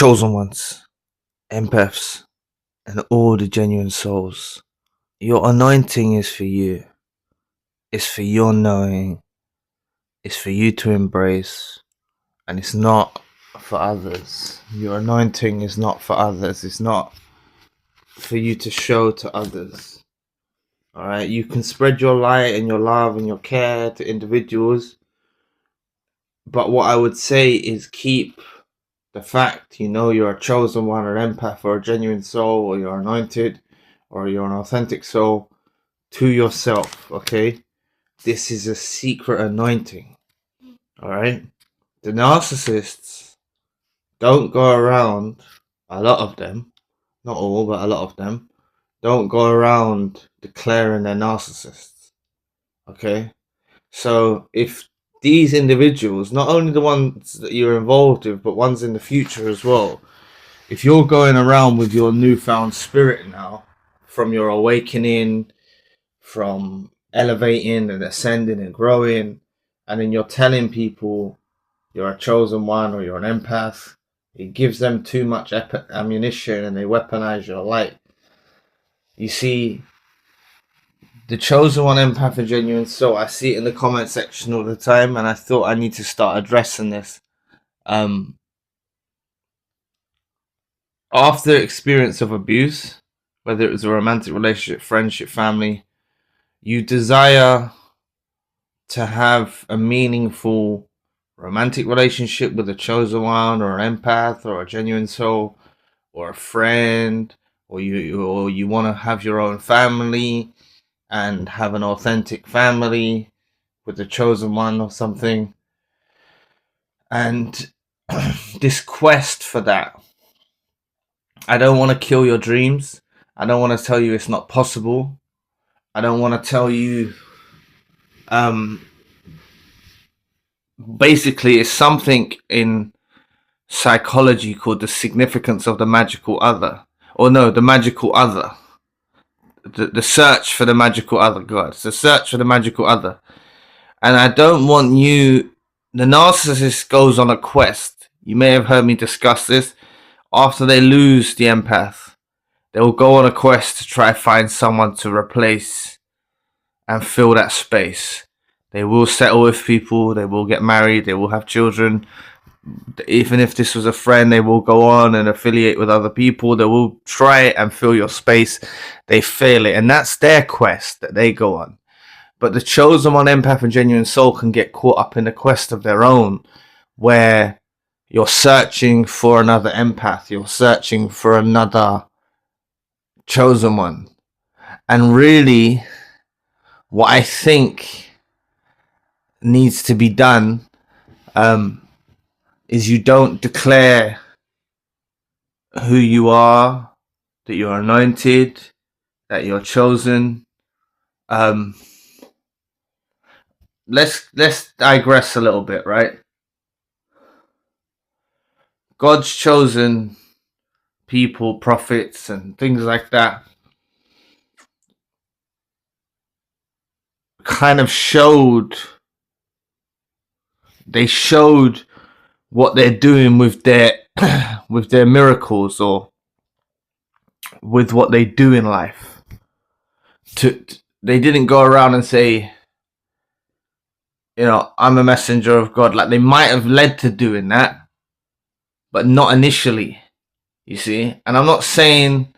chosen ones, empaths, and all the genuine souls. Your anointing is for you. It's for your knowing. It's for you to embrace. And it's not for others. Your anointing is not for others. It's not for you to show to others. Alright? You can spread your light and your love and your care to individuals. But what I would say is keep the fact you're a chosen one, an empath, or a genuine soul, or you're anointed, or you're an authentic soul, to yourself, okay? This is a secret anointing, alright? The narcissists don't go around, a lot of them, not all, but a lot of them, don't go around declaring they're narcissists, okay? So if these individuals, not only the ones that you're involved with, but ones in the future as well, if you're going around with your newfound spirit now, from your awakening, from elevating and ascending and growing, and then you're telling people you're a chosen one or you're an empath, it gives them too much ammunition and they weaponize your light. You see, the chosen one, empath, and genuine soul, I see it in the comment section all the time, and I thought I need to start addressing this. After experience of abuse, whether it was a romantic relationship, friendship, family, you desire to have a meaningful romantic relationship with a chosen one, or an empath, or a genuine soul, or a friend, or you want to have your own family and have an authentic family with the chosen one or something. And this quest for that, I don't want to kill your dreams. I don't want to tell you it's not possible. I don't want to tell you basically it's something in psychology called the significance of the magical other, or no, the magical other, the search for the magical other. God, it's the search for the magical other. And I don't want you, the narcissist goes on a quest. You may have heard me discuss this. After they lose the empath, they will go on a quest to try to find someone to replace and fill that space. They will settle with people, they will get married, they will have children. Even if this was a friend, they will go on and affiliate with other people. They will try it and fill your space. They fail it, and that's their quest that they go on. But the chosen one, empath, and genuine soul can get caught up in a quest of their own, where you're searching for another empath, you're searching for another chosen one. And really, what I think needs to be done is you don't declare who you are, that you're anointed, that you're chosen. Let's digress a little bit, right? God's chosen people, prophets, and things like that kind of showed what they're doing with their with their miracles, or with what they do in life. They didn't go around and say, I'm a messenger of God. Like, they might have led to doing that, but not initially, you see. And I'm not saying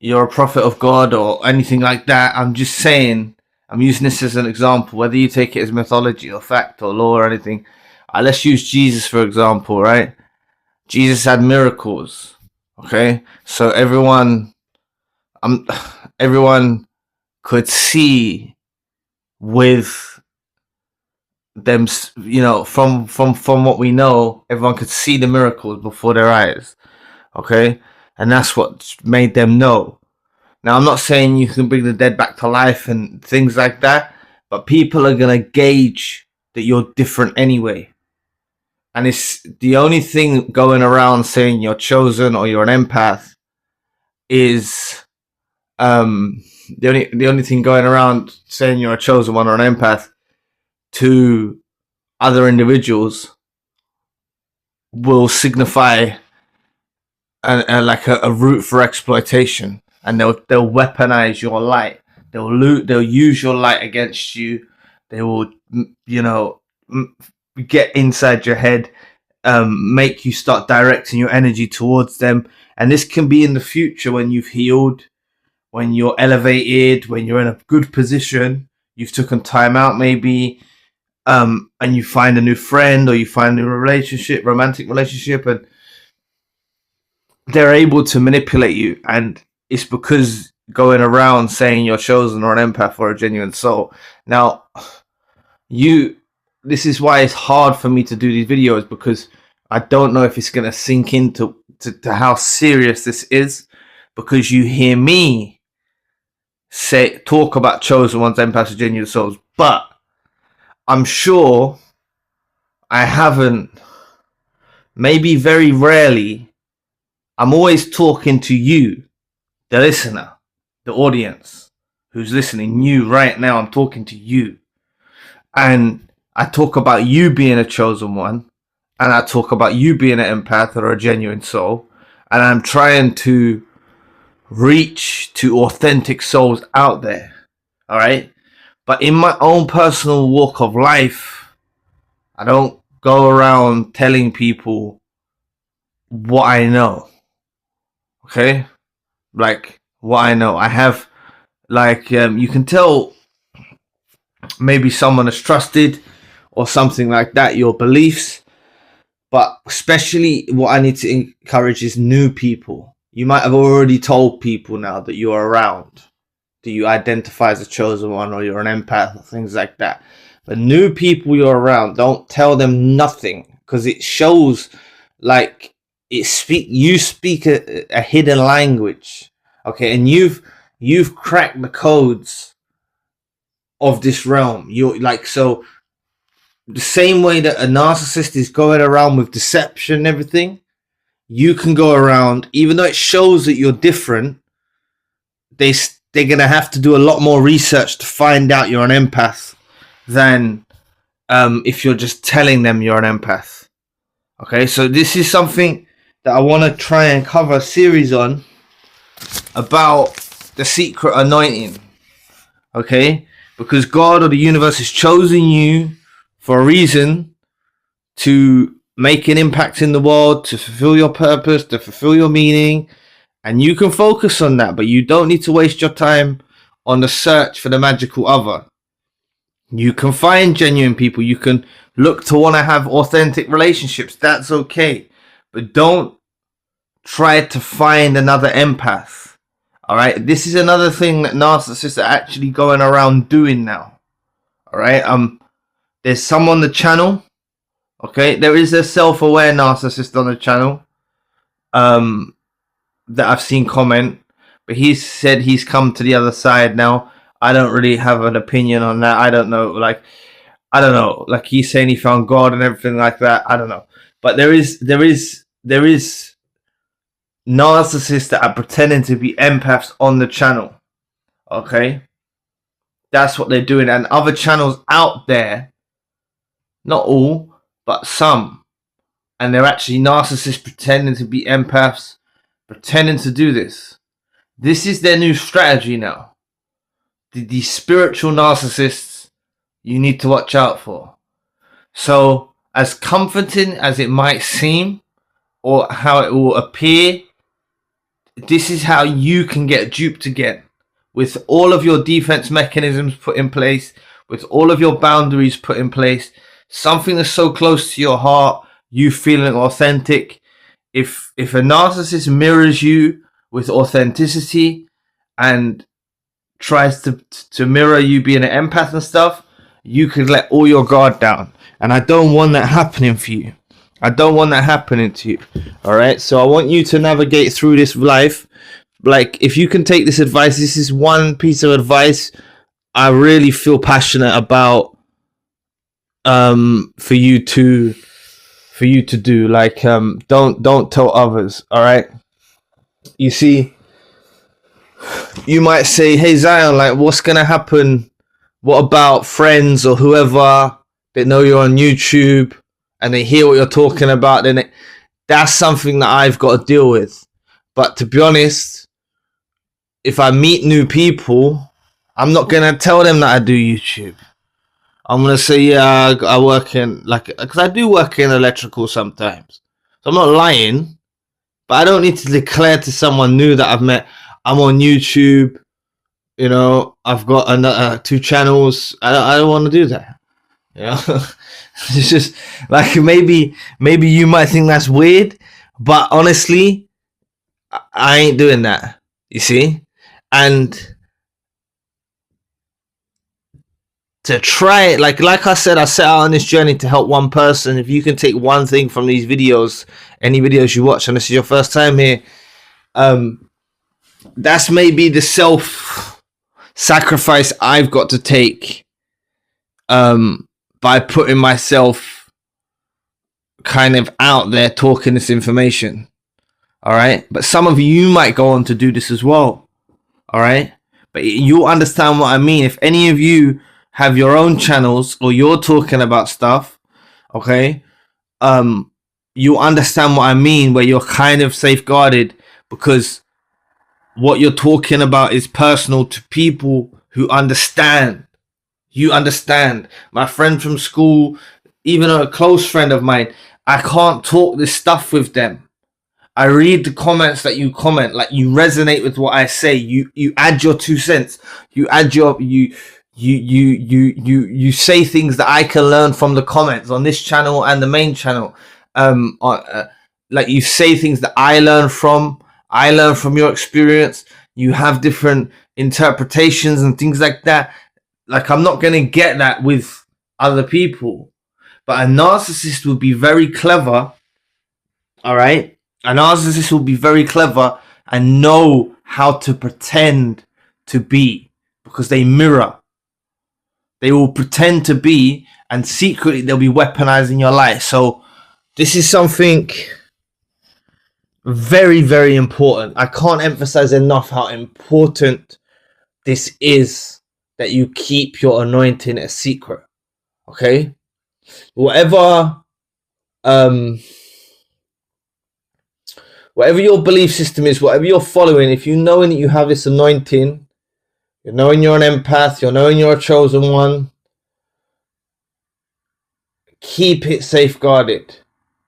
you're a prophet of God or anything like that. I'm just saying, I'm using this as an example, whether you take it as mythology or fact or law or anything. Let's use Jesus for example, right? Jesus had miracles, okay? So everyone could see with them, from what we know, everyone could see the miracles before their eyes, okay? And that's what made them know. Now, I'm not saying you can bring the dead back to life and things like that, but people are going to gauge that you're different anyway. And it's the only thing going around saying you're chosen or you're an empath is the only thing going around saying you're a chosen one or an empath to other individuals will signify and like a route for exploitation, and they'll weaponize your light. They'll use your light against you. They will, get inside your head, make you start directing your energy towards them. And this can be in the future when you've healed, when you're elevated, when you're in a good position, you've taken time out maybe, and you find a new friend or you find a new romantic relationship, and they're able to manipulate you. And it's because going around saying you're chosen or an empath or a genuine soul. Now, this is why it's hard for me to do these videos, because I don't know if it's going to sink into to how serious this is, because you hear me talk about chosen ones, empaths, genuine souls, but I'm sure I haven't, maybe very rarely, I'm always talking to you, the listener, the audience who's listening. You right now, I'm talking to you. And I talk about you being a chosen one, and I talk about you being an empath or a genuine soul, and I'm trying to reach to authentic souls out there. All right. But in my own personal walk of life, I don't go around telling people what I know. Okay? Like, what I know. I have, like, you can tell maybe someone is trusted or something like that, your beliefs. But especially what I need to encourage is new people. You might have already told people now that you're around, that you identify as a chosen one or you're an empath or things like that. But new people you're around, don't tell them nothing, because it shows like you speak a hidden language. Okay, and you've cracked the codes of this realm. You're like, so the same way that a narcissist is going around with deception and everything, you can go around, even though it shows that you're different, they're going to have to do a lot more research to find out you're an empath than if you're just telling them you're an empath. Okay, so this is something that I want to try and cover a series on, about the secret anointing. Okay, because God or the universe has chosen you for a reason, to make an impact in the world, to fulfill your purpose, to fulfill your meaning. And you can focus on that, but you don't need to waste your time on the search for the magical other. You can find genuine people. You can look to want to have authentic relationships. That's okay. But don't try to find another empath. All right. This is another thing that narcissists are actually going around doing now. All right. There's some on the channel. Okay. There is a self-aware narcissist on the channel. That I've seen comment, but he said he's come to the other side now. I don't really have an opinion on that. I don't know. Like he's saying he found God and everything like that. I don't know. But there is narcissists that are pretending to be empaths on the channel. Okay, that's what they're doing, and other channels out there, not all, but some, and they're actually narcissists pretending to be empaths, pretending to do this. This is their new strategy now. The spiritual narcissists you need to watch out for. So, as comforting as it might seem, or how it will appear, this is how you can get duped again. With all of your defense mechanisms put in place, with all of your boundaries put in place, something that's so close to your heart, you feeling authentic. If a narcissist mirrors you with authenticity and tries to mirror you being an empath and stuff, you could let all your guard down. And I don't want that happening for you. I don't want that happening to you. All right. So I want you to navigate through this life. Like, if you can take this advice, this is one piece of advice I really feel passionate about, for you to do. Like, don't tell others. All right. You see, you might say, hey Zion, like, what's gonna happen? What about friends or whoever that know you're on YouTube and they hear what you're talking about? Then that's something that I've got to deal with. But to be honest, if I meet new people, I'm not gonna tell them that I do YouTube. I'm gonna say, yeah, I work in, like, because I do work in electrical sometimes. So I'm not lying, but I don't need to declare to someone new that I've met, I'm on YouTube. You know, I've got another 2 channels. I don't want to do that. You know, it's just like, maybe you might think that's weird, but honestly, I ain't doing that. You see, and to try it, like I said, I set out on this journey to help one person. If you can take one thing from these videos, any videos you watch, and this is your first time here, that's maybe the self sacrifice I've got to take, by putting myself kind of out there talking this information. All right, but some of you might go on to do this as well. All right, but you understand what I mean. If any of you have your own channels or you're talking about stuff, okay, you understand what I mean, where you're kind of safeguarded because what you're talking about is personal to people who understand. You understand. My friend from school, even a close friend of mine, I can't talk this stuff with them. I read the comments that you comment, like you resonate with what I say. You add your 2 cents. You add your you say things that I can learn from the comments on this channel and the main channel. Like you say things that I learn from. I learn from your experience. You have different interpretations and things like that. Like, I'm not going to get that with other people. But a narcissist will be very clever. All right? A narcissist will be very clever and know how to pretend to be, because they mirror. They will pretend to be, and secretly they'll be weaponizing your life. So this is something very, very important. I can't emphasize enough how important this is, that you keep your anointing a secret. Okay, whatever your belief system is, whatever you're following, if you knowing that you have this anointing, you're knowing you're an empath, you're knowing you're a chosen one, keep it safeguarded.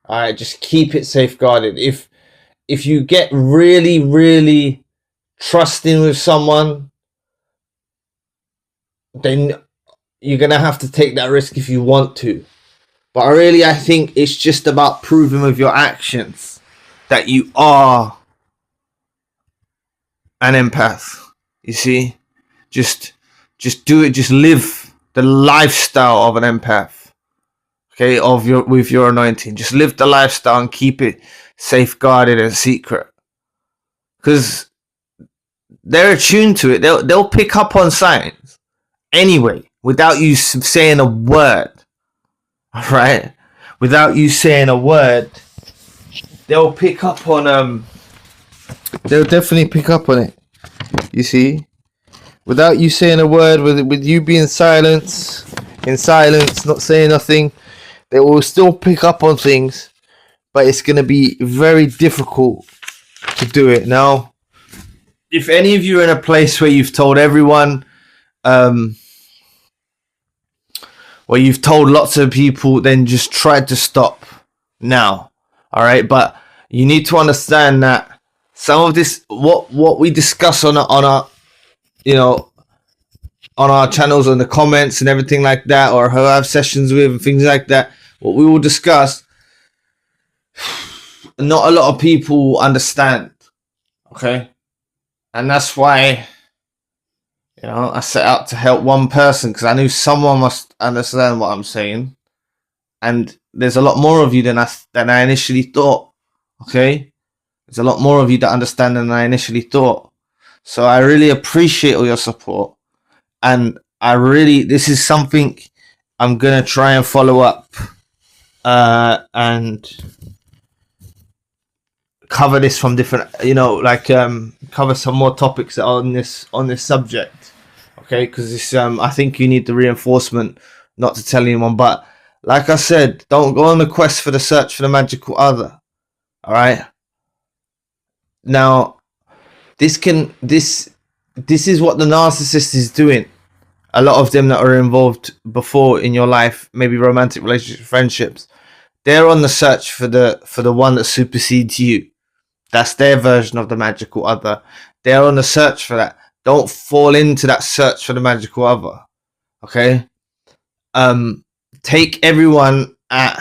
All right, just keep it safeguarded. If you get really, really trusting with someone, then you're gonna have to take that risk if you want to. But I think it's just about proving with your actions that you are an empath. You see, just do it. Just live the lifestyle of an empath. Okay, with your anointing. Just live the lifestyle and keep it safeguarded and secret, because they're attuned to it. They'll pick up on signs anyway without you saying a word. All right, without you saying a word, they'll pick up on they'll definitely pick up on it. You see, without you saying a word, with you being in silence, not saying nothing, they will still pick up on things, but it's going to be very difficult to do it. Now, if any of you are in a place where you've told everyone, where you've told lots of people, then just try to stop now. All right, but you need to understand that some of this, what we discuss on our, you know, on our channels, on the comments and everything like that, or who I have sessions with and things like that, what we will discuss, not a lot of people understand. Okay, and that's why, you know, I set out to help one person, because I knew someone must understand what I'm saying. And there's a lot more of you than I initially thought. Okay, there's a lot more of you that understand than I initially thought. So I really appreciate all your support, and this is something I'm gonna try and follow up, and cover this from different, you know, like cover some more topics on this subject. Okay, because this I think you need the reinforcement not to tell anyone. But like I said, don't go on the quest for the search for the magical other. All right, Now, this is what the narcissist is doing. A lot of them that are involved before in your life, maybe romantic relationships, friendships, they're on the search for the one that supersedes you. That's their version of the magical other. They're on the search for that. Don't fall into that search for the magical other. Okay? Take everyone at,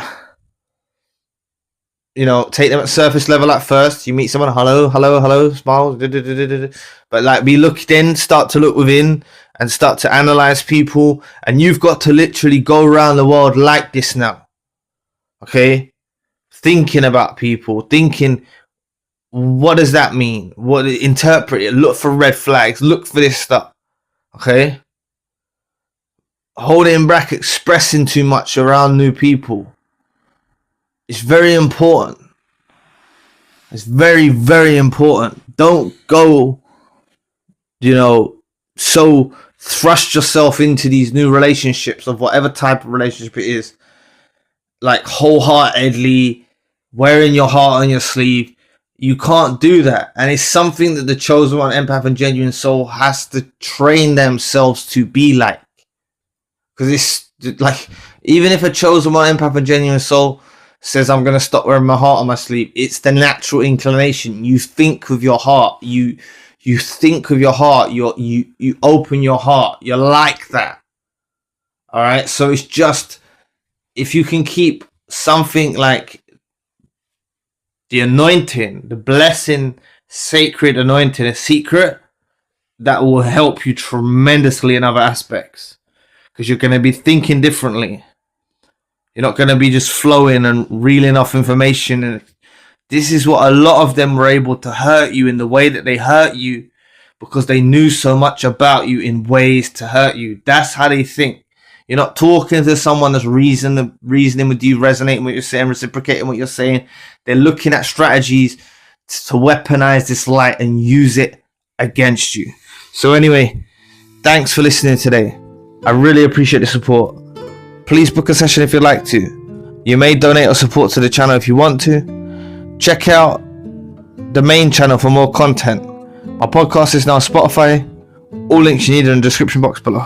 take them at surface level at first. You meet someone, hello, smile, but like start to look within and start to analyze people. And you've got to literally go around the world like this now. Okay? Thinking about people, thinking, what does that mean? Interpret it, look for red flags, look for this stuff. Okay? Hold it in bracket, expressing too much around new people. It's very important. It's very, very important. Don't go, so thrust yourself into these new relationships of whatever type of relationship it is, like wholeheartedly wearing your heart on your sleeve. You can't do that. And it's something that the chosen one, empath, and genuine soul has to train themselves to be like. Because it's like, even if a chosen one, empath, and genuine soul says, I'm going to stop wearing my heart on my sleeve, it's the natural inclination. You think with your heart. You think with your heart. You open your heart. You're like that. All right? So it's just, if you can keep something like the anointing, the blessing, sacred anointing, a secret, that will help you tremendously in other aspects. Because you're going to be thinking differently. You're not going to be just flowing and reeling off information. And this is what a lot of them were able to hurt you in the way that they hurt you, because they knew so much about you in ways to hurt you. That's how they think. You're not talking to someone that's reasoning with you, resonating with what you're saying, reciprocating what you're saying. They're looking at strategies to weaponize this light and use it against you. So anyway, thanks for listening today. I really appreciate the support. Please book a session if you'd like to. You may donate or support to the channel if you want to. Check out the main channel for more content. My podcast is now on Spotify. All links you need are in the description box below.